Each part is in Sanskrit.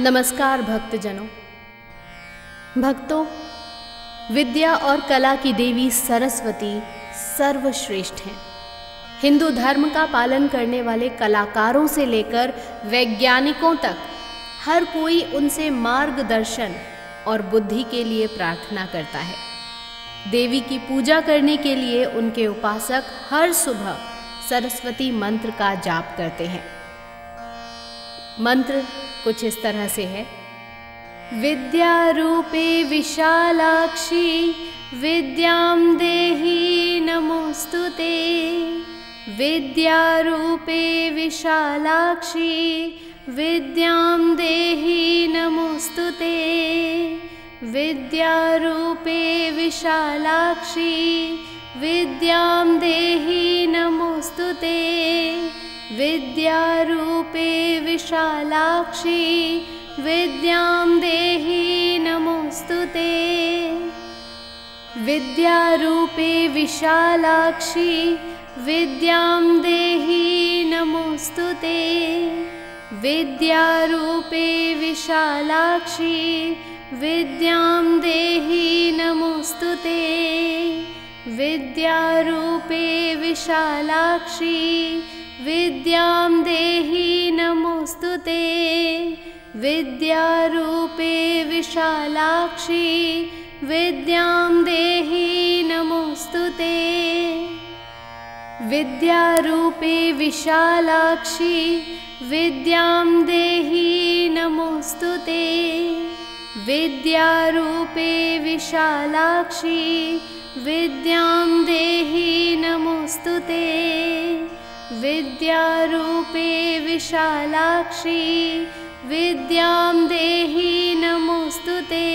नमस्कार भक्तजनों। भक्तों, विद्या और कला की देवी सरस्वती सर्वश्रेष्ठ हैं। हिंदू धर्म का पालन करने वाले कलाकारों से लेकर वैज्ञानिकों तक हर कोई उनसे मार्गदर्शन और बुद्धि के लिए प्रार्थना करता है। देवी की पूजा करने के लिए उनके उपासक हर सुबह सरस्वती मंत्र का जाप करते हैं। मंत्र कुछ इस तरह से है। विद्यारूपे विशालाक्षी विद्यां देहि नमोस्तुते। विद्यारूपे विशालाक्षी विद्यां देहि नमोस्तुते। विद्यारूपे विशालाक्षी विद्यां देहि नमोस्तुते। विद्यारूपे विशालाक्षी विद्यां देहि नमोस्तुते। विद्यारूपे विशालाक्षी विद्यां देहि नमोस्तुते। विद्यारूपे विशालाक्षी विद्यां देहि नमोस्तुते। विद्यारूपे विशालाक्षी विद्यां देहि नमोस्तुते। विद्यारूपे विशालाक्षी विद्यां देहि नमोस्तुते। विद्यारूपे विशालाक्षी विद्यां देहि नमोस्तुते। विद्यारूपे विशालाक्षी विद्यां देहि नमोस्तुते। विद्यारूपे विशालाक्षी विद्यां देहि नमोस्तुते।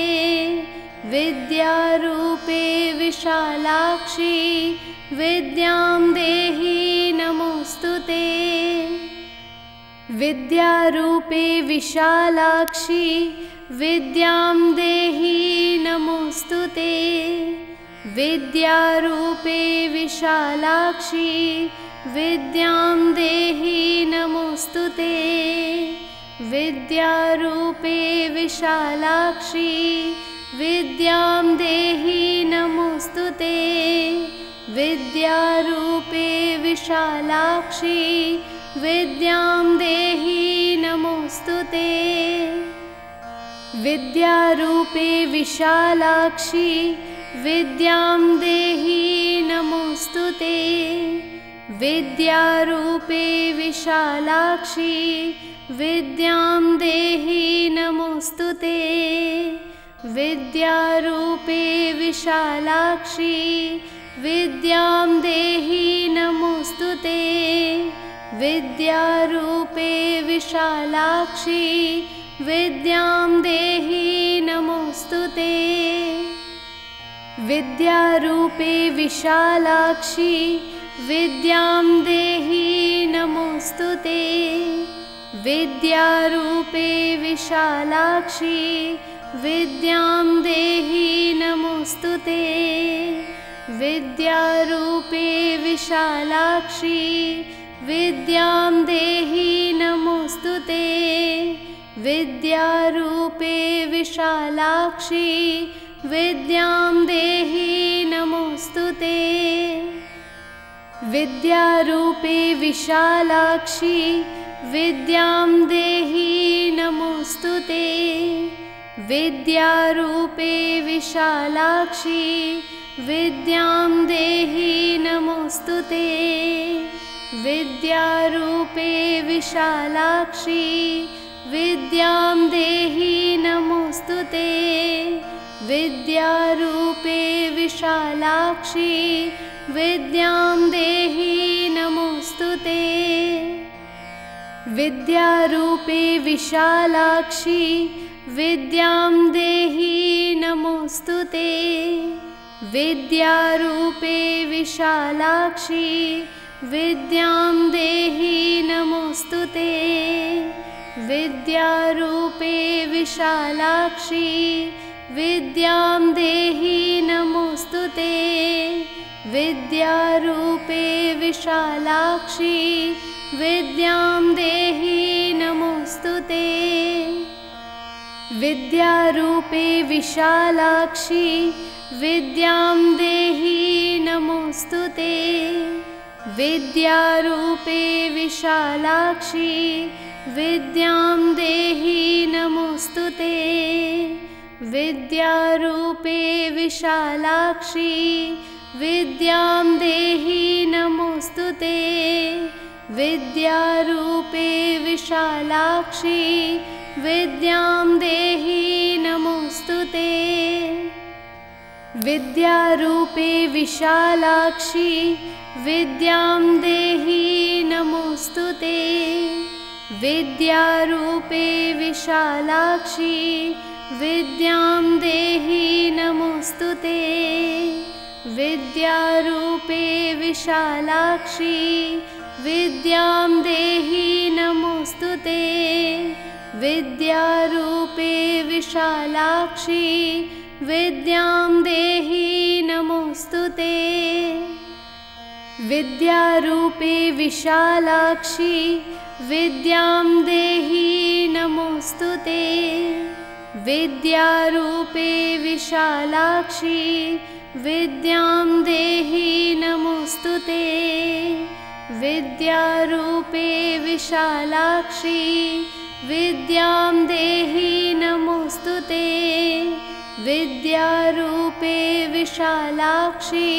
विद्यारूपे विशालाक्षी विद्यां देहि नमोस्तुते। विद्यारूपे विशालाक्षी विद्यां देहि नमोस्तुते। विद्यारूपे विशालाक्षी विद्यां देहि नमोस्तुते। विद्यारूपे विशालाक्षी विद्यां देहि नमोस्तुते। विद्यारूपे विशालाक्षी विद्यां देहि नमोस्तुते। विद्यारूपे विशालाक्षी विद्यां देहि नमोस्तुते। विद्यारूपे विशालाक्षी विद्यां देहि नमोस्तुते। विद्यारूपे विशालाक्षी विद्यां देहि नमोस्तुते। विद्यारूपे विशालाक्षी विद्यां देहि नमोस्तुते। विद्यारूपे विशालाक्षी विद्यां देहि नमोस्तुते। विद्यारूपे विशालाक्षी विद्यां देहि नमोस्तुते। विद्यारूपे विशालाक्षी विद्यां देहि नमोस्तुते। विद्यारूपे विशालाक्षी विद्यां देहि नमोस्तुते। विद्यारूपे विशालाक्षी विद्यां देहि नमोस्तुते। विद्यारूपे विशालाक्षी विद्यां देहि नमोस्तुते। विद्यारूपे विशालाक्षी विद्यां देहि नमोस्तुते। विद्यारूपे विशालाक्षी विद्यां देहि नमोस्तुते। विद्यारूपे विशालाक्षी विद्यां देहि नमोस्तुते। विद्यारूपे विशालाक्षी विद्यां देहि नमोस्तुते। विद्यारूपे विशालाक्षी विद्यां देहि नमोस्तुते। विद्यारूपे विशालाक्षी विद्यां देहि नमोस्तुते। विद्यारूपे विशालाक्षी विद्यां देहि नमोस्तुते। विद्यारूपे विशालाक्षी विद्यां देहि नमोस्तुते। विद्यारूपे विशालाक्षी विद्यां देहि नमोस्तुते। विद्यारूपे विशालाक्षी विद्यां देहि नमोस्तुते। विद्यारूपे विशालाक्षी विद्यां देहि नमोस्तुते। विद्यारूपे विशालाक्षी विद्यां देहि नमोस्तुते। विद्यारूपे विशालाक्षी विद्यां देहि नमोस्तुते। विद्यारूपे विशालाक्षी विद्यां देहि नमोस्तुते। विद्यारूपे विशालाक्षी विद्यां देहि नमोस्तुते। विद्यारूपे विशालाक्षी विद्यां देहि नमोस्तुते। विद्यारूपे विशालाक्षी विद्यां देहि नमोस्तुते। विद्यारूपे विशालाक्षी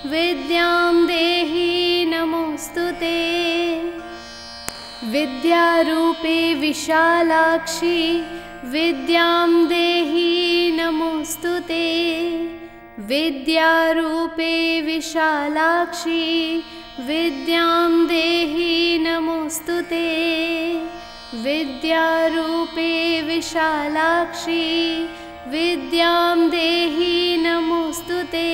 विद्यां देहि नमोस्तुते। विद्यारूपे विशालाक्षी विद्यां देहि नमोस्तुते। विद्यारूपे विशालाक्षी विद्यां देहि नमोस्तुते। विद्यारूपे विशालाक्षी विद्यां देहि नमोस्तुते।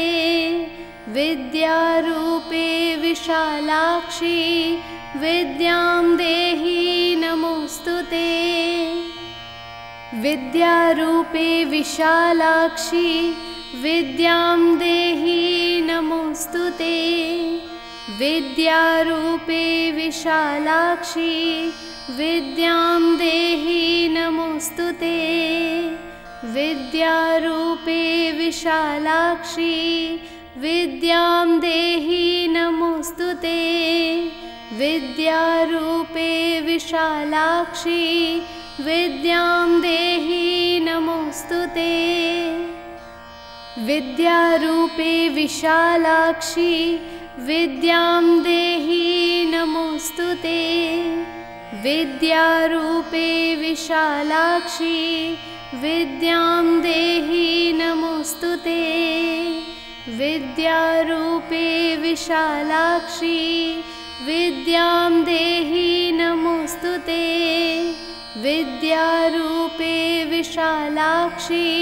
विद्यारूपे विशालाक्षी विद्यां देहि नमोस्तुते। विद्यारूपे विशालाक्षी विद्यां देहि नमोस्तुते। विद्यारूपे विशालाक्षी विद्यां देहि नमोस्तुते। विद्यारूपे विशालाक्षी विद्यां देहि नमोस्तुते। विद्यारूपे विशालाक्षी विद्यां देहि नमोस्तुते। विद्यारूपे विशालाक्षी विद्यां देहि नमोस्तुते। विद्यारूपे विशालाक्षी विद्यां देहि नमोस्तुते। विद्यारूपे विशालाक्षी विद्यां देहि नमोस्तुते। विद्यारूपे विशालाक्षी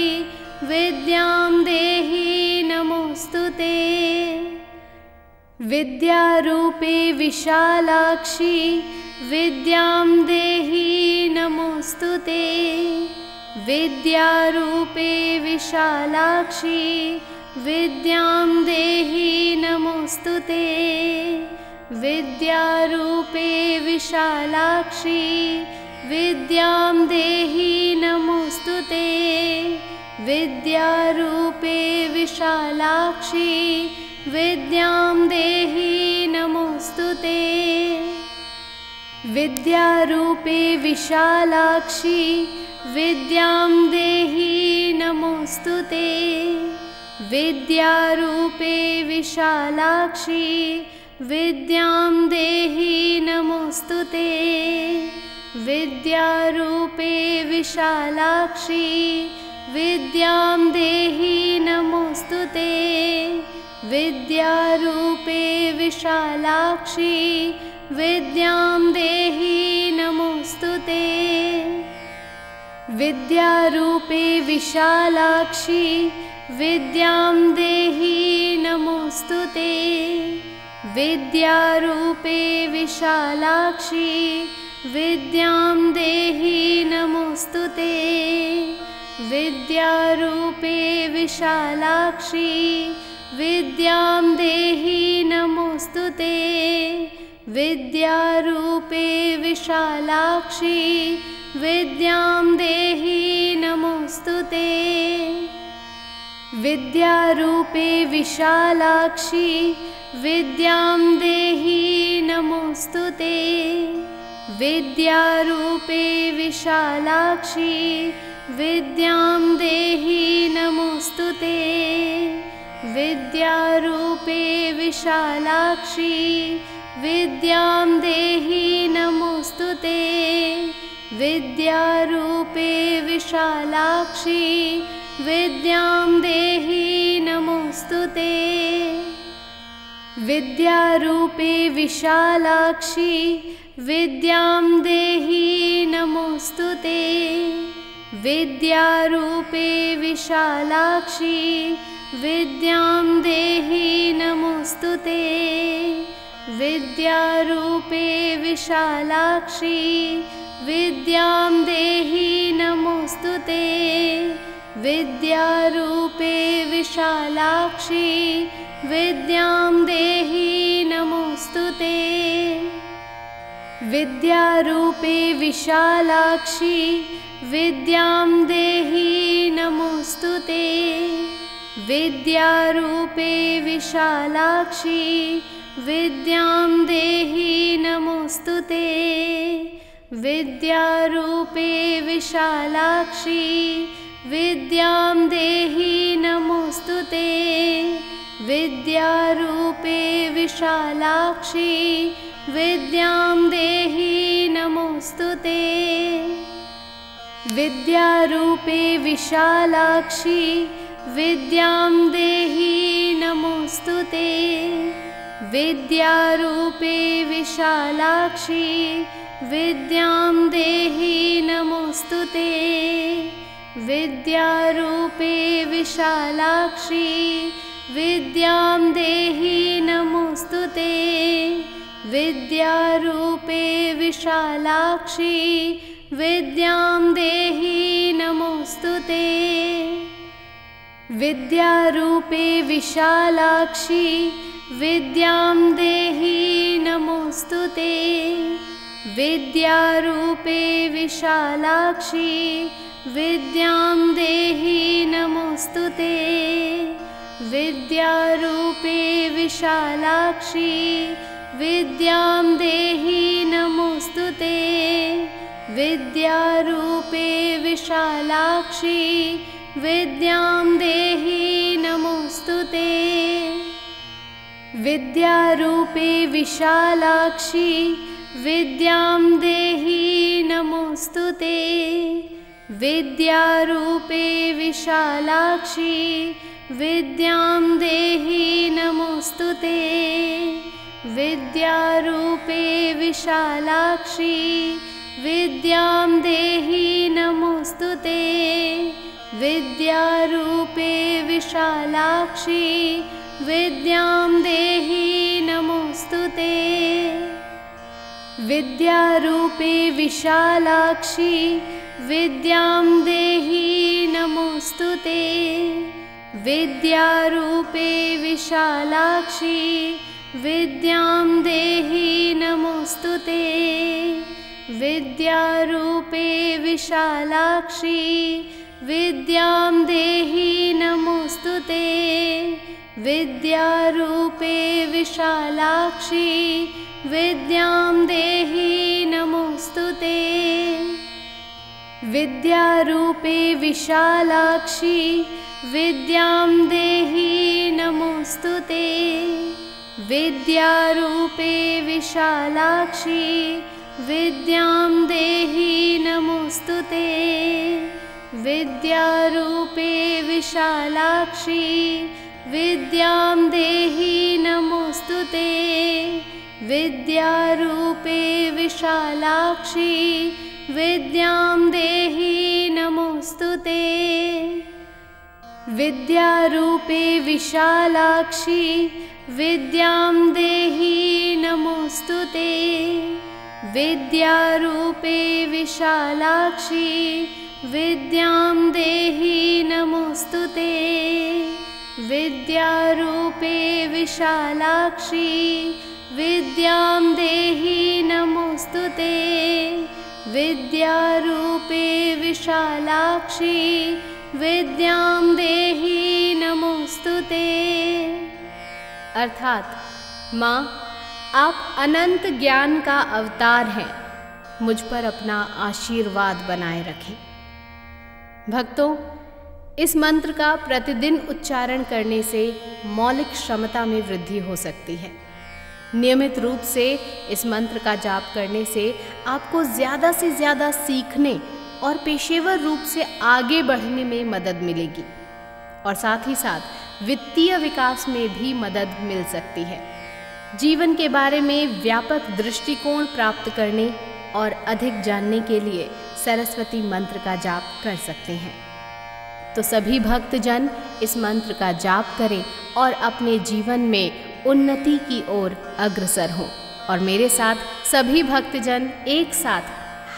विद्यां देहि नमोस्तुते। विद्यारूपे विशालाक्षी विद्यां देहि नमोस्तुते। विद्यारूपे विशालाक्षी विद्यां देहि नमोस्तुते। विद्यारूपे विशालाक्षी विद्यां देहि नमोस्तुते। विद्यारूपे विशालाक्षी विद्यां देहि नमोस्तुते। विद्यारूपे विशालाक्षी विद्यां देहि नमोस्तुते। विद्यारूपे विशालाक्षी विद्यां देहि नमोस्तुते। विद्यारूपे विशालाक्षी विद्यां देहि नमोस्तुते। विद्यारूपे विशालाक्षी विद्यां देहि नमोस्तुते। विद्यारूपे विशालाक्षी विद्यां देहि नमोस्तुते। विद्यारूपे विशालाक्षी विद्यां देहि नमोस्तुते। विद्यारूपे विशालाक्षी विद्यां देहि नमोस्तुते। विद्यारूपे विशालाक्षी विद्यां देहि नमोस्तुते। विद्यारूपे विशालाक्षी विद्यां देहि नमोस्तुते। विद्यारूपे विशालाक्षी विद्यां देहि नमोस्तुते। विद्यारूपे विशालाक्षी विद्यां देहि नमोस्तुते। विद्यारूपे विशालाक्षी विद्यां देहि नमोस्तुते। विद्यारूपे विशालाक्षी विद्यां देहि नमोस्तुते। विद्यारूपे विशालाक्षी विद्यां देहि नमोस्तुते। विद्यारूपे विशालाक्षी विद्यां देहि नमोस्तुते। विद्यारूपे विशालाक्षी विद्यां देहि नमोस्तुते। विद्यारूपे विशालाक्षी विद्यां देहि नमोस्तुते। विद्यारूपे विशालाक्षी विद्यां देहि नमोस्तुते। विद्यारूपे विशालाक्षी विद्यां देहि नमोस्तुते। विद्यारूपे विशालाक्षी विद्यां देहि नमोस्तुते। विद्यारूपे विशालाक्षी विद्यां देहि नमोस्तुते। विद्यारूपे विशालाक्षी विद्यां देहि नमोस्तुते। विद्यारूपे विशालाक्षी विद्यां देहि नमोस्तुते। विद्यारूपे विशालाक्षी विद्यां देहि नमोस्तुते। विद्यारूपे विशालाक्षी विद्यां देहि नमोस्तुते। विद्यारूपे विशालाक्षी विद्यां देहि नमोस्तुते। विद्यारूपे विशालाक्षी विद्यां देहि नमोस्तुते। विद्यारूपे विशालाक्षी विद्यां देहि नमोस्तुते। विद्यारूपे विशालाक्षी विद्यां देहि नमोस्तुते। विद्यारूपे विशालाक्षी विद्यां देहि नमोस्तुते। विद्यारूपे विशालाक्षी विद्यां देहि नमोस्तुते। विद्यारूपे विशालाक्षी विद्यां देहि नमोस्तुते। विद्यारूपे विशालाक्षी विद्यां देहि नमोस्तुते। विद्यारूपे विशालाक्षी विद्यां देहि नमोस्तुते। विद्यारूपे विशालाक्षी विद्यां देहि नमोस्तुते। विद्यारूपे विशालाक्षी विद्यां देहि नमोस्तुते। विद्यारूपे विशालाक्षी विद्यां देहि नमोस्तुते। विद्यारूपे विशालाक्षी विद्यां देहि नमोस्तुते। विद्यारूपे विशालाक्षी विद्यां देहि नमोस्तुते। विद्यारूपे विशालाक्षी विद्यां देहि नमोस्तुते। विद्यारूपे विशालाक्षी विद्यां देहि नमोस्तुते। विद्यारूपे विशालाक्षी विद्यां देहि नमोस्तुते। विद्यारूपे विशालाक्षी विद्यां देहि नमोस्तुते। विद्यारूपे विशालाक्षी विद्यां देहि नमोस्तुते। अर्थात माँ, आप अनंत ज्ञान का अवतार हैं, मुझ पर अपना आशीर्वाद बनाए रखें। भक्तों, इस मंत्र का प्रतिदिन उच्चारण करने से मौलिक क्षमता में वृद्धि हो सकती है। नियमित रूप से इस मंत्र का जाप करने से आपको ज़्यादा से ज़्यादा सीखने और पेशेवर रूप से आगे बढ़ने में मदद मिलेगी और साथ ही साथ वित्तीय विकास में भी मदद मिल सकती है। जीवन के बारे में व्यापक दृष्टिकोण प्राप्त करने और अधिक जानने के लिए सरस्वती मंत्र का जाप कर सकते हैं। तो सभी भक्तजन इस मंत्र का जाप करें और अपने जीवन में उन्नति की ओर अग्रसर हों। और मेरे साथ सभी भक्तजन एक साथ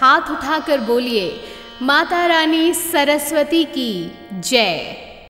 हाथ उठाकर बोलिए, माता रानी सरस्वती की जय।